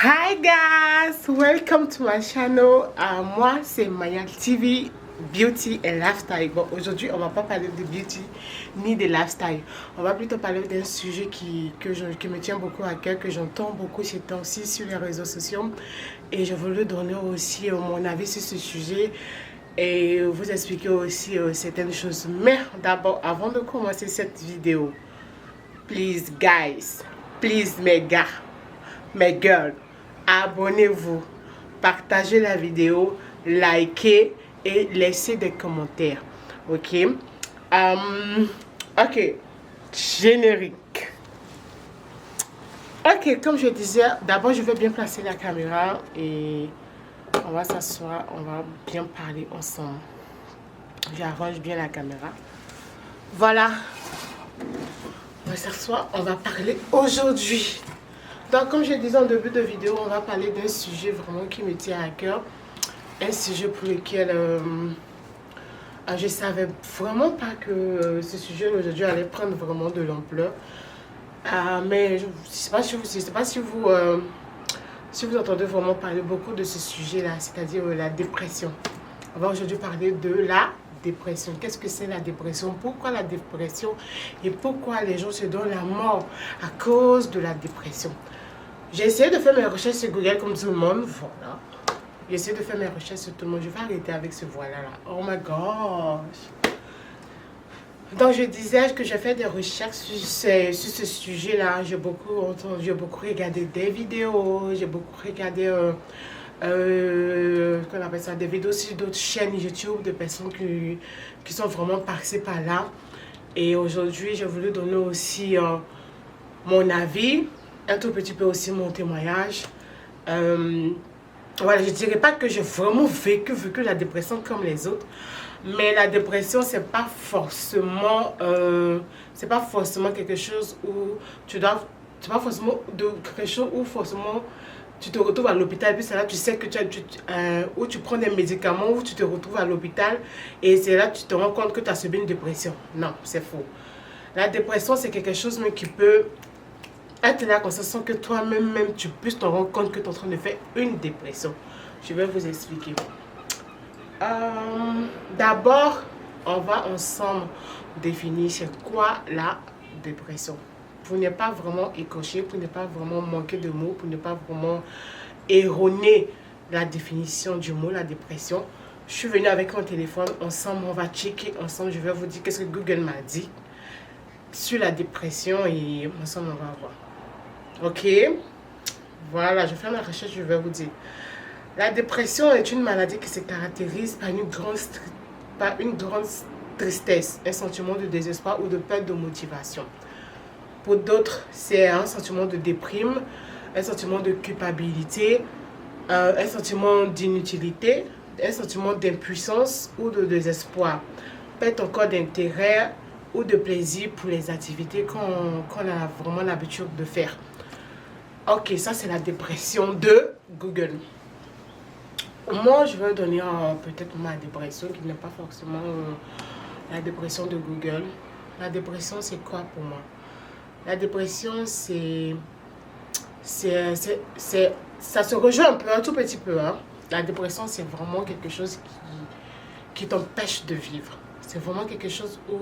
Hi guys, welcome to my channel. Moi c'est Maya TV Beauty and Lifestyle. Bon, aujourd'hui on va pas parler de beauty ni de lifestyle. On va plutôt parler d'un sujet qui me tient beaucoup à cœur, que j'entends beaucoup ces temps-ci sur les réseaux sociaux. Et je voulais donner aussi mon avis sur ce sujet et vous expliquer aussi certaines choses. Mais d'abord, avant de commencer cette vidéo, please guys, please mes gars, mes girls, abonnez-vous, partagez la vidéo, likez et laissez des commentaires. Ok. Ok. Générique. Ok, comme je disais, d'abord je vais bien placer la caméra et on va s'asseoir, on va bien parler ensemble. J'arrange bien la caméra. Voilà. On va s'asseoir, on va parler aujourd'hui. Donc, comme je disais en début de vidéo, on va parler d'un sujet vraiment qui me tient à cœur. Un sujet pour lequel je ne savais vraiment pas que ce sujet aujourd'hui allait prendre vraiment de l'ampleur. Mais je ne sais pas si vous entendez vraiment parler beaucoup de ce sujet-là, c'est-à-dire la dépression. On va aujourd'hui parler de la dépression. Qu'est-ce que c'est la dépression? Pourquoi la dépression? Et pourquoi les gens se donnent la mort à cause de la dépression? J'ai essayé de faire mes recherches sur Google comme tout le monde. Voilà. J'ai essayé de faire mes recherches sur tout le monde. Je vais arrêter avec ce voilà-là. Oh my gosh. Donc je disais que j'ai fait des recherches sur ce sujet-là. J'ai beaucoup regardé des vidéos. J'ai beaucoup regardé qu'on appelle ça, des vidéos sur d'autres chaînes YouTube de personnes qui sont vraiment passées par là. Et aujourd'hui, j'ai voulu donner aussi mon avis, un tout petit peu aussi mon témoignage. Voilà, je dirais pas que j'ai vraiment vécu la dépression comme les autres, mais la dépression c'est pas forcément quelque chose où tu dois, c'est pas forcément de quelque chose où forcément tu te retrouves à l'hôpital, puis c'est là tu sais que où tu prends des médicaments, où tu te retrouves à l'hôpital et c'est là tu te rends compte que tu as subi une dépression. Non, c'est faux. La dépression c'est quelque chose même qui peut être là comme ça sans que toi-même tu puisses te rendre compte que tu es en train de faire une dépression. Je vais vous expliquer. D'abord, on va ensemble définir c'est quoi la dépression. Pour ne pas vraiment écorcher, pour ne pas vraiment manquer de mots, pour ne pas vraiment erroner la définition du mot, la dépression. Je suis venue avec mon téléphone, ensemble on va checker, ensemble je vais vous dire qu'est-ce que Google m'a dit sur la dépression et ensemble on va voir. Ok, voilà, je fais ma recherche, je vais vous dire. La dépression est une maladie qui se caractérise par une grande tristesse, un sentiment de désespoir ou de perte de motivation. Pour d'autres, c'est un sentiment de déprime, un sentiment de culpabilité, un sentiment d'inutilité, un sentiment d'impuissance ou de désespoir. Perte encore d'intérêt ou de plaisir pour les activités qu'on a vraiment l'habitude de faire. Ok, ça c'est la dépression de Google. Moi, je vais donner peut-être ma dépression qui n'est pas forcément la dépression de Google. La dépression, c'est quoi pour moi? La dépression, ça se rejoint un tout petit peu. Hein. La dépression, c'est vraiment quelque chose qui t'empêche de vivre. C'est vraiment quelque chose où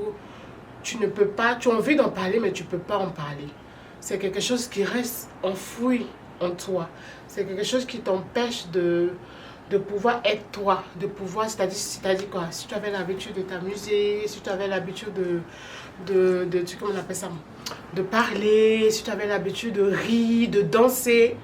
tu ne peux pas, tu as envie d'en parler, mais tu ne peux pas en parler. C'est quelque chose qui reste enfoui en toi. C'est quelque chose qui t'empêche de pouvoir être toi, de pouvoir, c'est-à-dire quoi, si tu avais l'habitude de t'amuser, si tu avais l'habitude comment on appelle ça, de parler, si tu avais l'habitude de rire, de danser,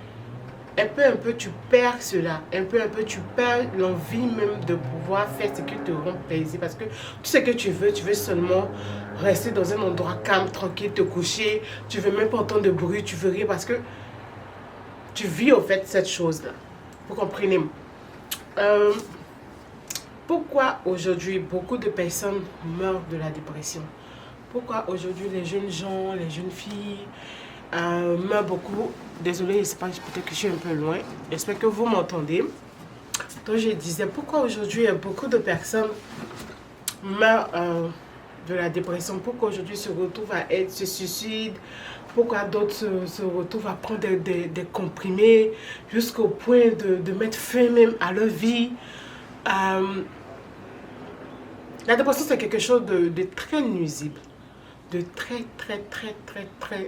un peu tu perds cela, un peu tu perds l'envie même de pouvoir faire ce qui te rend plaisir parce que tout ce que tu veux seulement rester dans un endroit calme, tranquille, te coucher, tu veux même pas entendre de bruit, tu veux rire parce que tu vis au fait cette chose-là. Vous comprenez? Pourquoi aujourd'hui beaucoup de personnes meurent de la dépression? Pourquoi aujourd'hui les jeunes gens, les jeunes filles meurent beaucoup? Désolée, je ne sais pas, peut-être que je suis un peu loin. J'espère que vous m'entendez. Donc je disais, pourquoi aujourd'hui beaucoup de personnes meurent de la dépression, pourquoi aujourd'hui se retrouvent à se suicident, pourquoi d'autres se retrouvent à prendre des comprimés jusqu'au point de mettre fin même à leur vie. La dépression, c'est quelque chose de très nuisible, de très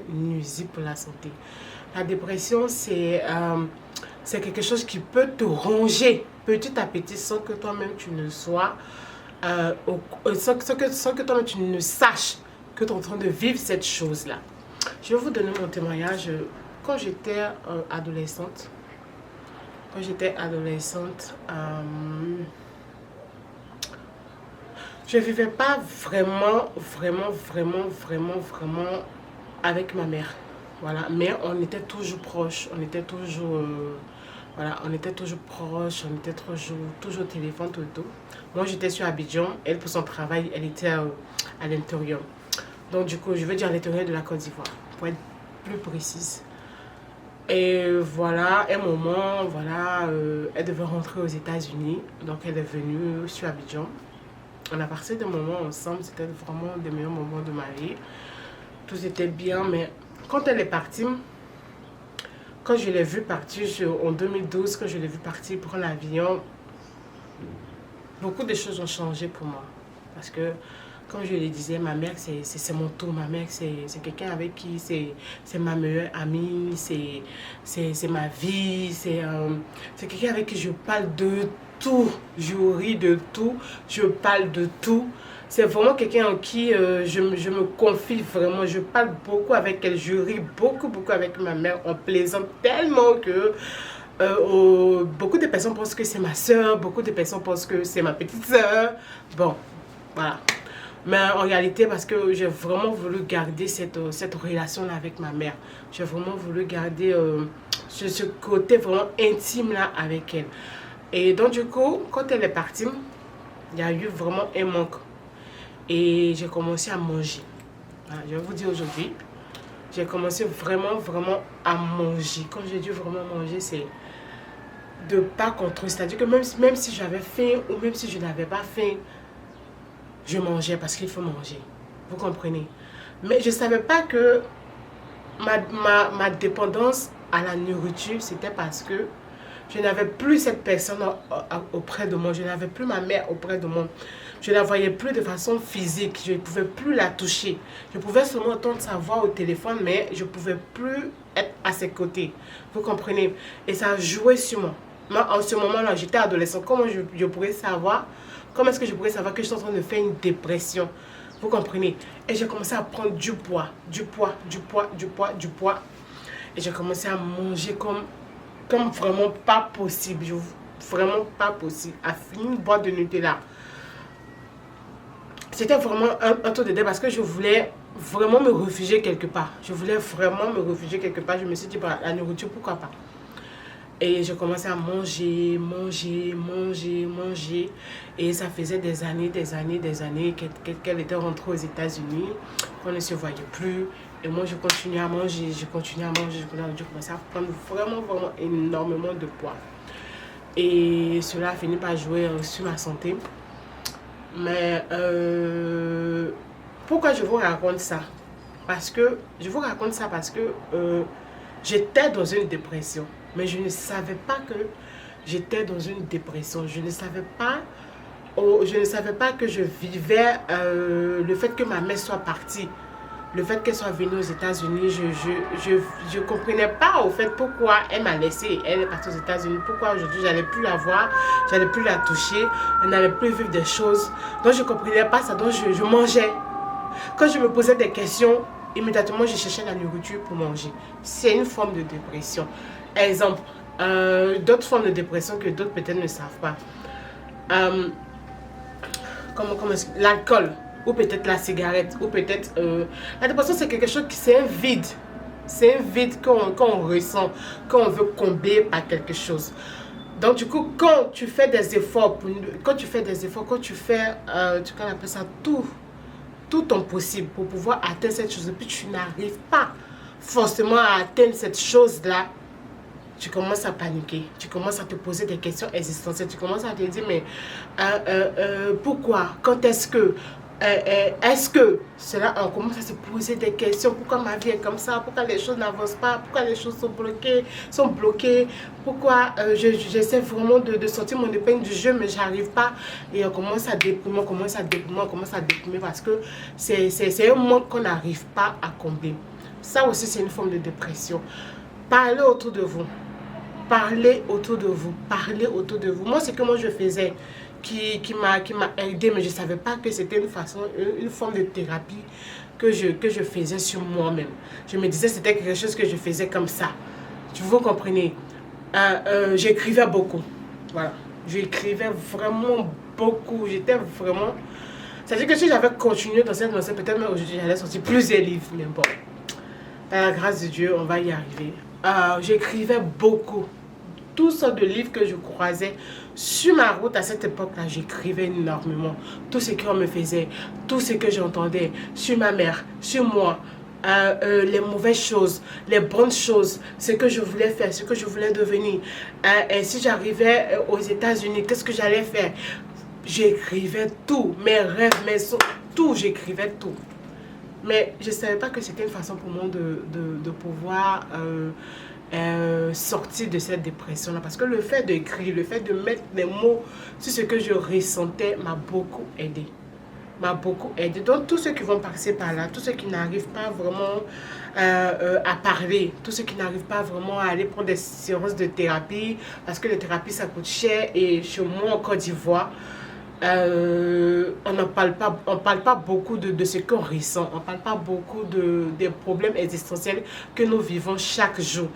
nuisible pour la santé. La dépression, c'est quelque chose qui peut te ronger petit à petit sans que toi-même tu ne sois, sans que toi-même tu ne saches que tu es en train de vivre cette chose-là. Je vais vous donner mon témoignage. Quand j'étais adolescente, je ne vivais pas vraiment avec ma mère. Voilà, mais on était toujours proches, on était toujours, voilà, on était toujours proches, on était toujours au téléphone tout le temps. Moi, j'étais sur Abidjan, elle pour son travail, elle était à l'intérieur. Donc du coup, je veux dire à l'intérieur de la Côte d'Ivoire, pour être plus précise. Et voilà, un moment, voilà, elle devait rentrer aux États-Unis, donc elle est venue sur Abidjan. On a passé des moments ensemble, c'était vraiment des meilleurs moments de ma vie. Tout était bien, mais quand elle est partie, quand je l'ai vue partir en 2012, quand je l'ai vue partir prendre l'avion, beaucoup de choses ont changé pour moi. Parce que, comme je le disais, ma mère, c'est mon tout. Ma mère, c'est quelqu'un avec qui c'est ma meilleure amie, c'est ma vie, c'est quelqu'un avec qui je parle de tout. Je ris de tout, je parle de tout. C'est vraiment quelqu'un en qui je me confie vraiment. Je parle beaucoup avec elle, je ris beaucoup avec ma mère. On plaisante tellement que beaucoup de personnes pensent que c'est ma soeur, beaucoup de personnes pensent que c'est ma petite soeur. Bon, voilà. Mais en réalité, parce que j'ai vraiment voulu garder cette relation-là avec ma mère. J'ai vraiment voulu garder ce côté vraiment intime-là avec elle. Et donc du coup, quand elle est partie, il y a eu vraiment un manque. Et j'ai commencé à manger. Voilà, je vais vous dire aujourd'hui, j'ai commencé vraiment à manger. Quand j'ai dit vraiment manger, c'est de pas contrôler. C'est-à-dire que même si j'avais faim ou même si je n'avais pas faim, je mangeais parce qu'il faut manger. Vous comprenez? Mais je ne savais pas que ma dépendance à la nourriture, c'était parce que je n'avais plus cette personne auprès de moi. Je n'avais plus ma mère auprès de moi. Je ne la voyais plus de façon physique. Je ne pouvais plus la toucher. Je pouvais seulement entendre sa voix au téléphone, mais je ne pouvais plus être à ses côtés. Vous comprenez? Et ça a joué sur moi. Moi, en ce moment-là, j'étais adolescente. Comment je pourrais savoir? Comment est-ce que je pourrais savoir que je suis en train de faire une dépression? Vous comprenez? Et j'ai commencé à prendre du poids. Et j'ai commencé à manger comme vraiment pas possible. Vraiment pas possible. À finir une boîte de Nutella. C'était vraiment un tour de dé parce que je voulais vraiment me réfugier quelque part. Je voulais vraiment me réfugier quelque part. Je me suis dit, bah, la nourriture, pourquoi pas? Et je commençais à manger. Et ça faisait des années qu'elle était rentrée aux États-Unis. On ne se voyait plus. Et moi, je continuais à manger. Je commençais à prendre vraiment énormément de poids. Et cela a fini par jouer sur ma santé. Mais pourquoi je vous raconte ça? Je vous raconte ça parce que j'étais dans une dépression. Mais je ne savais pas que j'étais dans une dépression. Je ne savais pas que je vivais le fait que ma mère soit partie. Le fait qu'elle soit venue aux États-Unis, je ne comprenais pas au fait pourquoi elle m'a laissée. Elle est partie aux États-Unis. Pourquoi aujourd'hui j'allais plus la voir, j'allais plus la toucher, elle n'allait plus vivre des choses. Donc je ne comprenais pas ça. Donc je mangeais. Quand je me posais des questions, immédiatement je cherchais la nourriture pour manger. C'est une forme de dépression. Exemple, d'autres formes de dépression que d'autres peut-être ne savent pas. L'alcool, ou peut-être la cigarette, ou peut-être... la dépression, c'est quelque chose qui... C'est un vide. C'est un vide qu'on ressent, qu'on veut combler par quelque chose. Donc, du coup, quand tu fais des efforts, quand tu fais, tu appelles ça tout ton possible pour pouvoir atteindre cette chose, et puis tu n'arrives pas forcément à atteindre cette chose-là, tu commences à paniquer, tu commences à te poser des questions existentielles, tu commences à te dire mais pourquoi, quand est-ce que, est-ce que cela, on commence à se poser des questions. Pourquoi ma vie est comme ça? Pourquoi les choses n'avancent pas? Pourquoi les choses sont bloquées? Pourquoi j'essaie vraiment de sortir mon épingle du jeu, mais j'arrive pas? Et on commence à déprimer, on commence à déprimer parce que c'est un manque qu'on n'arrive pas à combler. Ça aussi, c'est une forme de dépression. Parlez autour de vous. Parlez autour de vous. Parlez autour de vous. Moi, c'est que moi, je faisais qui m'a aidé, mais je ne savais pas que c'était une forme de thérapie que je faisais sur moi-même. Je me disais que c'était quelque chose que je faisais comme ça. Vous comprenez? J'écrivais beaucoup. Voilà. J'écrivais vraiment beaucoup. J'étais vraiment... C'est-à-dire que si j'avais continué dans cette lancée, peut-être même aujourd'hui, j'allais sortir plusieurs livres. Mais bon, par la grâce de Dieu, on va y arriver. J'écrivais beaucoup. Toutes sortes de livres que je croisais sur ma route à cette époque-là, j'écrivais énormément. Tout ce qu'on me faisait, tout ce que j'entendais sur ma mère, sur moi, les mauvaises choses, les bonnes choses, ce que je voulais faire, ce que je voulais devenir. Et si j'arrivais aux États-Unis, qu'est-ce que j'allais faire? J'écrivais tout, mes rêves, mes songes, tout, j'écrivais tout. Mais je ne savais pas que c'était une façon pour moi de pouvoir sortir de cette dépression-là. Parce que le fait d'écrire, le fait de mettre des mots sur ce que je ressentais m'a beaucoup aidé. M'a beaucoup aidé. Donc, tous ceux qui vont passer par là, tous ceux qui n'arrivent pas vraiment à parler, tous ceux qui n'arrivent pas vraiment à aller prendre des séances de thérapie, parce que les thérapies, ça coûte cher. Et chez moi, en Côte d'Ivoire, on parle pas beaucoup de ce qu'on ressent. On ne parle pas beaucoup des problèmes existentiels que nous vivons chaque jour.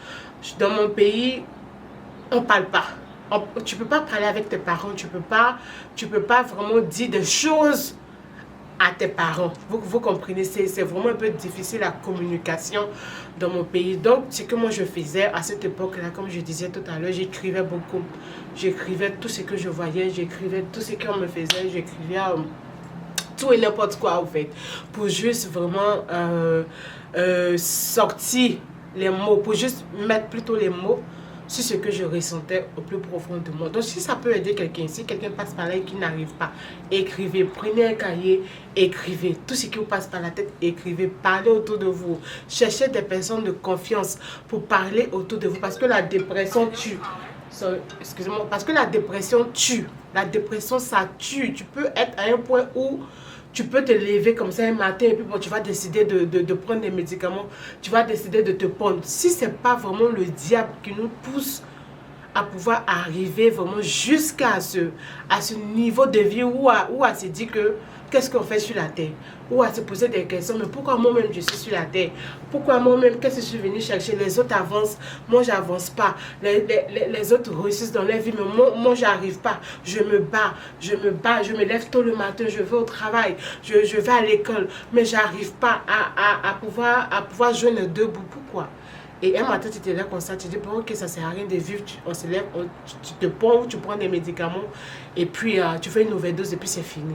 Dans mon pays, on ne parle pas. Tu ne peux pas parler avec tes parents. Tu peux pas vraiment dire des choses à tes parents. Vous comprenez, c'est vraiment un peu difficile la communication dans mon pays. Donc, ce que moi je faisais à cette époque-là, comme je disais tout à l'heure, j'écrivais beaucoup. J'écrivais tout ce que je voyais, j'écrivais tout ce qu'on me faisait, j'écrivais tout et n'importe quoi en fait. Pour juste vraiment sortir les mots, pour juste mettre plutôt les mots sur ce que je ressentais au plus profond de moi. Donc si ça peut aider quelqu'un, si quelqu'un passe par là et qui n'arrive pas, écrivez, prenez un cahier, écrivez. Tout ce qui vous passe par la tête, écrivez, parlez autour de vous. Cherchez des personnes de confiance pour parler autour de vous parce que la dépression tue. Excusez-moi, parce que la dépression tue. La dépression, ça tue. Tu peux être à un point où tu peux te lever comme ça un matin et puis bon, tu vas décider de prendre des médicaments. Tu vas décider de te prendre. Si ce n'est pas vraiment le diable qui nous pousse à pouvoir arriver vraiment jusqu'à ce niveau de vie où à se dire que qu'est-ce qu'on fait sur la terre, ou à se poser des questions, mais pourquoi moi-même je suis sur la terre, pourquoi moi-même, qu'est-ce que je suis venu chercher, les autres avancent, moi j'avance pas, les autres réussissent dans leur vie, mais moi j'arrive pas, je me bats, je me lève tôt le matin, je vais au travail, je vais à l'école, mais j'arrive pas à pouvoir joindre les deux bouts. Pourquoi? Et un matin, tu te lèves comme ça, tu dis, bon, ok, ça ne sert à rien de vivre, on se lève, tu te prends, tu prends des médicaments, et puis tu fais une nouvelle dose, et puis c'est fini.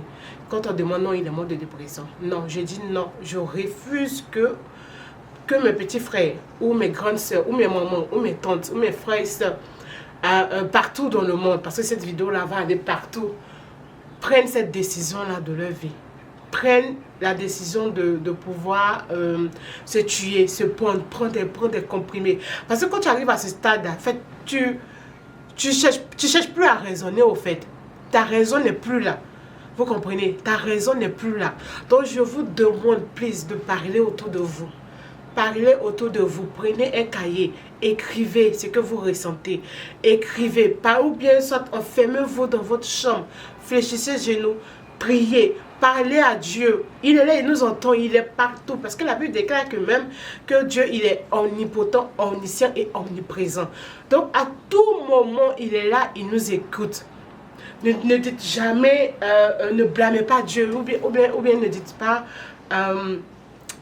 Quand on demande non, il est mort de dépression. Non, je dis non, je refuse que mes petits frères, ou mes grandes soeurs, ou mes mamans, ou mes tantes, ou mes frères et soeurs, partout dans le monde, parce que cette vidéo-là va aller partout, prennent cette décision-là de leur vie. Prennent la décision de pouvoir se tuer, se prendre des comprimés. Parce que quand tu arrives à ce stade, en fait, tu cherches plus à raisonner au fait. Ta raison n'est plus là. Vous comprenez? Ta raison n'est plus là. Donc je vous demande, please, de parler autour de vous. Parlez autour de vous. Prenez un cahier. Écrivez ce que vous ressentez. Écrivez. Ou bien soit enfermez-vous dans votre chambre. Fléchissez genoux. Priez. Parlez à Dieu. Il est là, il nous entend, il est partout. Parce que la Bible déclare que même que Dieu, il est omnipotent, omniscient et omniprésent. Donc, à tout moment, il est là, il nous écoute. Ne dites jamais, ne blâmez pas Dieu. Ou bien ne dites pas,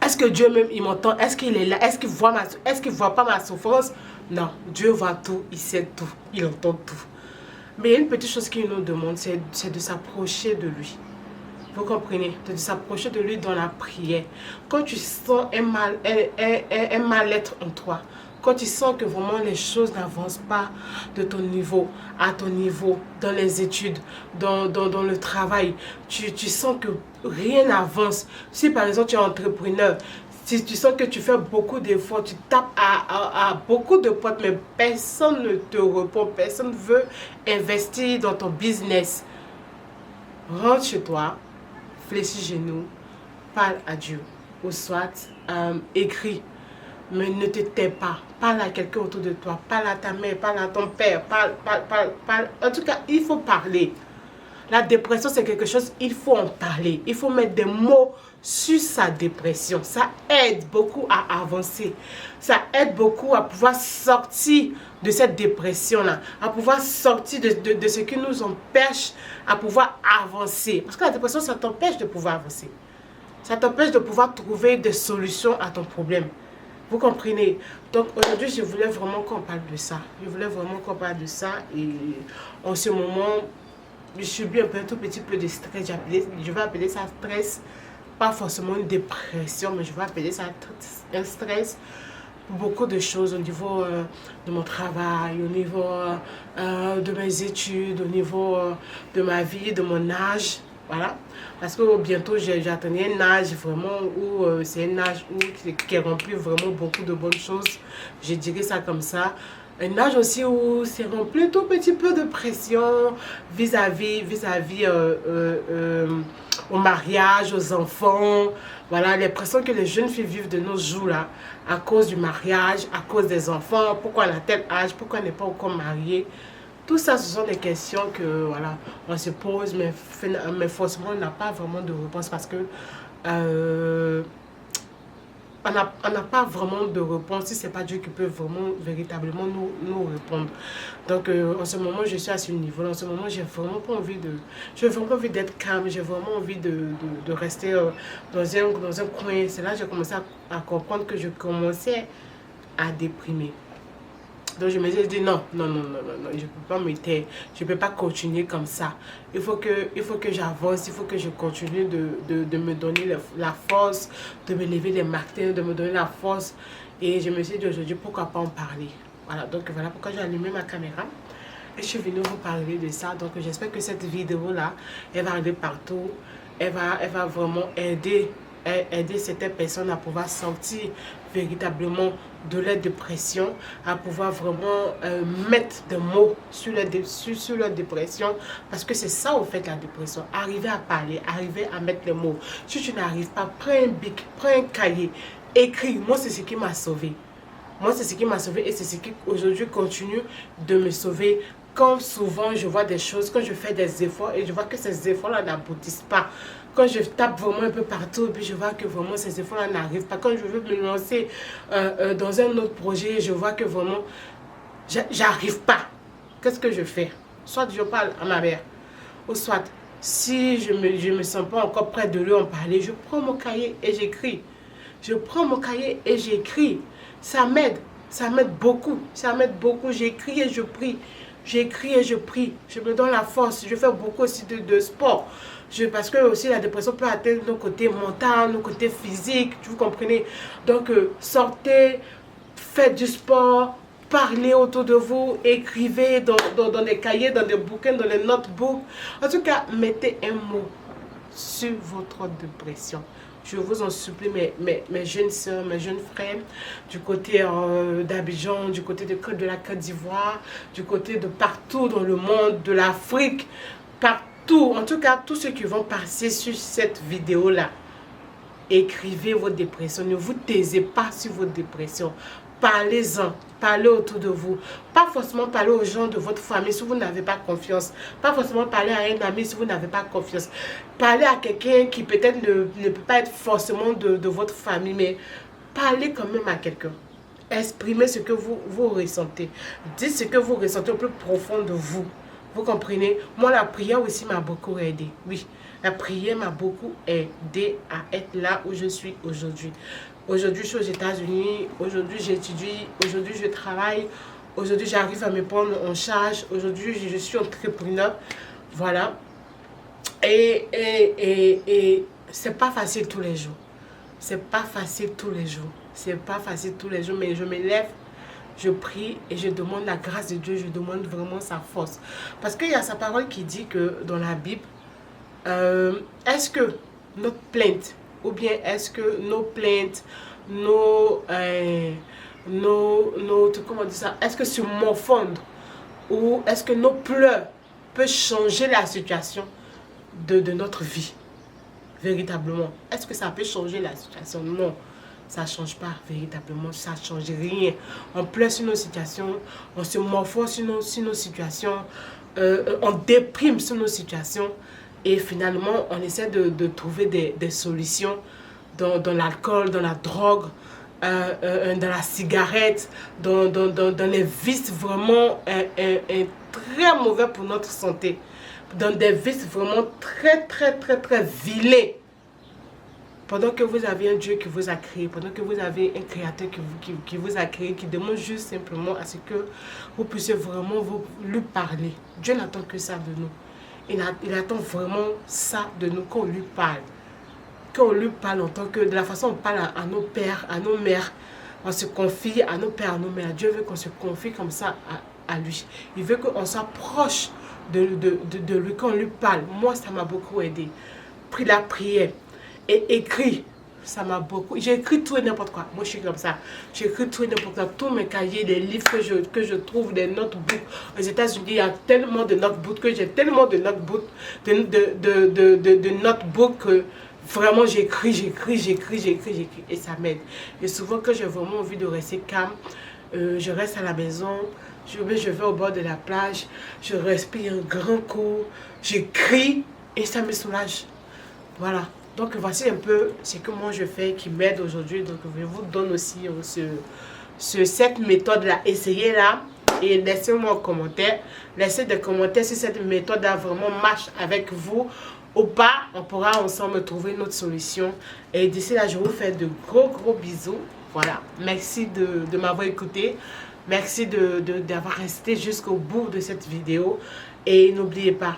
est-ce que Dieu même, il m'entend? Est-ce qu'il est là? Est-ce qu'il voit pas ma souffrance? Non, Dieu voit tout, il sait tout, il entend tout. Mais il y a une petite chose qu'il nous demande, c'est de s'approcher de lui. Vous comprenez? De s'approcher de lui dans la prière. Quand tu sens un mal-être en toi, quand tu sens que vraiment les choses n'avancent pas de ton niveau, à ton niveau, dans les études, dans le travail, tu sens que rien n'avance. Si par exemple tu es entrepreneur, si tu sens que tu fais beaucoup d'efforts, tu tapes à beaucoup de portes, mais personne ne te répond, personne ne veut investir dans ton business, rentre chez toi, fléchis genoux, parle à Dieu, ou soit écris, mais ne te tais pas, parle à quelqu'un autour de toi, parle à ta mère, parle à ton père, parle. En tout cas, il faut parler. La dépression, c'est quelque chose, il faut en parler. Il faut mettre des mots sur sa dépression. Ça aide beaucoup à avancer. Ça aide beaucoup à pouvoir sortir de cette dépression-là. À pouvoir sortir de ce qui nous empêche à pouvoir avancer. Parce que la dépression, ça t'empêche de pouvoir avancer. Ça t'empêche de pouvoir trouver des solutions à ton problème. Vous comprenez? Donc aujourd'hui, je voulais vraiment qu'on parle de ça. Je voulais vraiment qu'on parle de ça. Et en ce moment, je subis un tout petit peu de stress. Je vais appeler ça stress. Pas forcément une dépression, mais je vais appeler ça un stress. Beaucoup de choses au niveau de mon travail, au niveau de mes études, au niveau de ma vie, de mon âge. Voilà, parce que bientôt j'attendais un âge vraiment où c'est un âge qui remplit vraiment beaucoup de bonnes choses. Je dirais ça comme ça. Un âge aussi où c'est rempli un tout petit peu de pression vis-à-vis au mariage, aux enfants. Voilà, les pressions que les jeunes filles vivent de nos jours là, à cause du mariage, à cause des enfants, pourquoi on a tel âge, pourquoi on n'est pas encore marié. Tout ça, ce sont des questions que voilà, on se pose, mais forcément, on n'a pas vraiment de réponse parce que on n'a pas vraiment de réponse si ce n'est pas Dieu qui peut vraiment, véritablement nous répondre. Donc, en ce moment, je suis à ce niveau. En ce moment, j'ai vraiment pas envie de... J'ai vraiment envie d'être calme. J'ai vraiment envie de rester dans un coin. C'est là que j'ai commencé à comprendre que je commençais à déprimer. Donc je me suis dit non, je ne peux pas me taire, je ne peux pas continuer comme ça. Il faut que j'avance, il faut que je continue de me donner la force, de me lever les matins, de me donner la force. Et je me suis dit aujourd'hui, pourquoi pas en parler. Voilà, donc voilà pourquoi j'ai allumé ma caméra. Et je suis venue vous parler de ça. Donc j'espère que cette vidéo-là, elle va aller partout. Elle va vraiment aider certaines personnes à pouvoir sortir véritablement de la dépression, à pouvoir vraiment mettre des mots sur leur dépression, parce que c'est ça au fait la dépression, arriver à parler, arriver à mettre les mots. Si tu n'arrives pas, prends un bic, prends un cahier, écris. Moi c'est ce qui m'a sauvé. Moi c'est ce qui m'a sauvé et c'est ce qui aujourd'hui continue de me sauver. Quand souvent je vois des choses, quand je fais des efforts et je vois que ces efforts-là n'aboutissent pas, quand je tape vraiment un peu partout et puis je vois que vraiment ces efforts-là n'arrivent pas, quand je veux me lancer dans un autre projet, je vois que vraiment j'arrive pas, qu'est-ce que je fais? Soit je parle à ma mère, ou soit si je me sens pas encore près de lui en parler, je prends mon cahier et j'écris. Je prends mon cahier et j'écris. Ça m'aide beaucoup, j'écris et je prie. J'écris et je prie, je me donne la force, je fais beaucoup aussi de sport. Parce que aussi la dépression peut atteindre nos côtés mentaux, nos côtés physiques, vous comprenez. Donc sortez, faites du sport, parlez autour de vous, écrivez dans des cahiers, dans des bouquins, dans les notebooks. En tout cas, mettez un mot sur votre dépression. Je vous en supplie, mes jeunes soeurs, mes jeunes frères, du côté d'Abidjan, du côté de la Côte d'Ivoire, du côté de partout dans le monde, de l'Afrique, partout. En tout cas, tous ceux qui vont passer sur cette vidéo-là, écrivez vos dépressions. Ne vous taisez pas sur vos dépressions. Parlez-en, parlez autour de vous. Pas forcément parler aux gens de votre famille si vous n'avez pas confiance. Pas forcément parler à un ami si vous n'avez pas confiance. Parlez à quelqu'un qui peut-être ne peut pas être forcément de votre famille, mais parlez quand même à quelqu'un. Exprimez ce que vous ressentez. Dites ce que vous ressentez au plus profond de vous. Vous comprenez? Moi, la prière aussi m'a beaucoup aidé. Oui, la prière m'a beaucoup aidé à être là où je suis aujourd'hui. Aujourd'hui, je suis aux États-Unis. Aujourd'hui, j'étudie. Aujourd'hui, je travaille. Aujourd'hui, j'arrive à me prendre en charge. Aujourd'hui, je suis entrepreneur. Voilà. Et c'est pas facile tous les jours. C'est pas facile tous les jours. C'est pas facile tous les jours, mais je me lève je prie et je demande la grâce de Dieu, je demande vraiment sa force. Parce qu'il y a sa parole qui dit que dans la Bible, est-ce que notre plainte, ou bien est-ce que nos plaintes, comment on dit ça, est-ce que se morfondre, ou est-ce que nos pleurs peuvent changer la situation de notre vie, véritablement? Est-ce que ça peut changer la situation? Non. Ça ne change pas véritablement, ça ne change rien. On pleure sur nos situations, on se morfond sur nos situations, on déprime sur nos situations et finalement on essaie de trouver des solutions dans l'alcool, dans la drogue, dans la cigarette, dans les vices vraiment très mauvais pour notre santé, dans des vices vraiment très vilains. Pendant que vous avez un Dieu qui vous a créé, pendant que vous avez un Créateur qui vous a créé, qui demande juste simplement à ce que vous puissiez vraiment lui parler. Dieu n'attend que ça de nous. Il attend vraiment ça de nous, qu'on lui parle. Qu'on lui parle en tant que, de la façon dont on parle à nos pères, à nos mères. On se confie à nos pères, à nos mères. Dieu veut qu'on se confie comme ça à lui. Il veut qu'on soit proche de lui, qu'on lui parle. Moi, ça m'a beaucoup aidé. Pris la prière. Et écrit, ça m'a beaucoup. J'ai écrit tout et n'importe quoi. Moi, je suis comme ça. J'ai écrit tout et n'importe quoi. Tous mes cahiers, les livres que je trouve, des notebooks. Aux États-Unis, il y a tellement de notebooks que j'ai tellement de notebooks, de notebooks que vraiment j'écris. Et ça m'aide. Et souvent, quand j'ai vraiment envie de rester calme, je reste à la maison. Je vais au bord de la plage. Je respire un grand coup. J'écris et ça me soulage. Voilà. Donc voici un peu ce que moi je fais qui m'aide aujourd'hui. Donc je vous donne aussi cette méthode-là. Essayez-la et laissez-moi un commentaire. Laissez des commentaires si cette méthode-là vraiment marche avec vous ou pas. On pourra ensemble trouver notre solution. Et d'ici là, je vous fais de gros bisous. Voilà. Merci de m'avoir écouté. Merci d'avoir resté jusqu'au bout de cette vidéo. Et n'oubliez pas,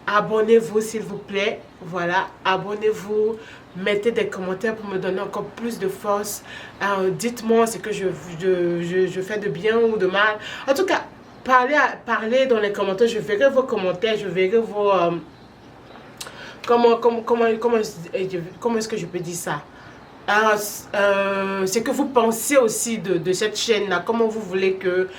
abonnez-vous s'il vous plaît. Voilà, abonnez-vous, mettez des commentaires pour me donner encore plus de force. Dites-moi ce que je fais de bien ou de mal. En tout cas, parlez dans les commentaires. Je verrai vos commentaires, je verrai vos... comment est-ce que je peux dire ça? C'est que vous pensez aussi de cette chaîne-là. Comment vous voulez que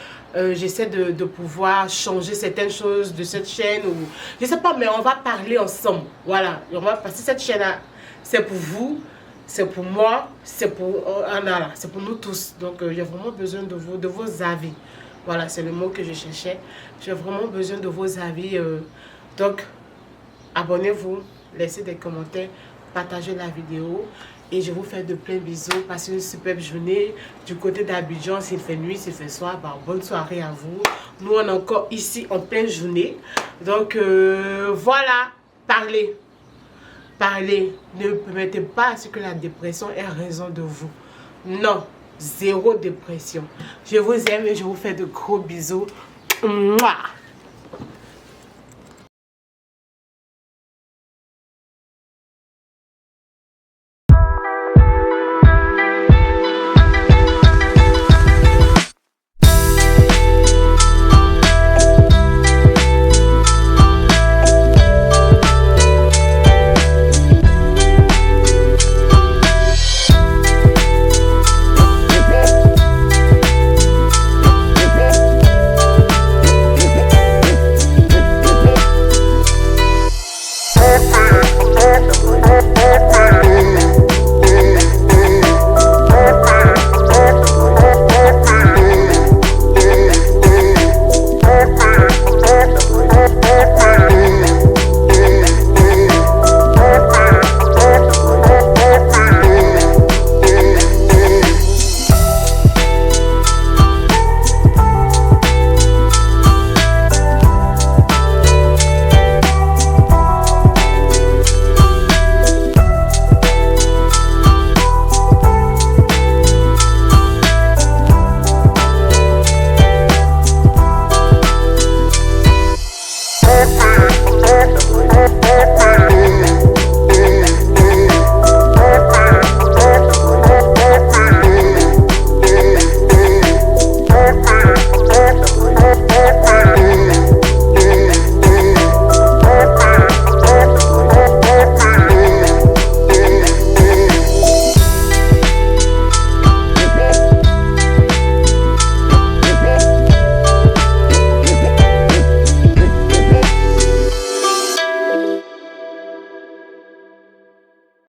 j'essaie de pouvoir changer certaines choses de cette chaîne ou je sais pas, mais on va parler ensemble. Voilà, on va passer cette chaîne-là. C'est pour vous, c'est pour moi, c'est pour nous tous. Donc j'ai vraiment besoin de vos avis. Voilà, c'est le mot que je cherchais. J'ai vraiment besoin de vos avis. Donc abonnez-vous, laissez des commentaires, partagez la vidéo. Et je vous fais de plein bisous. Passez une superbe journée. Du côté d'Abidjan, s'il fait nuit, s'il fait soir, bah, bonne soirée à vous. Nous, on est encore ici en pleine journée. Donc, voilà. Parlez. Ne permettez pas à ce que la dépression ait raison de vous. Non. Zéro dépression. Je vous aime et je vous fais de gros bisous. Mouah.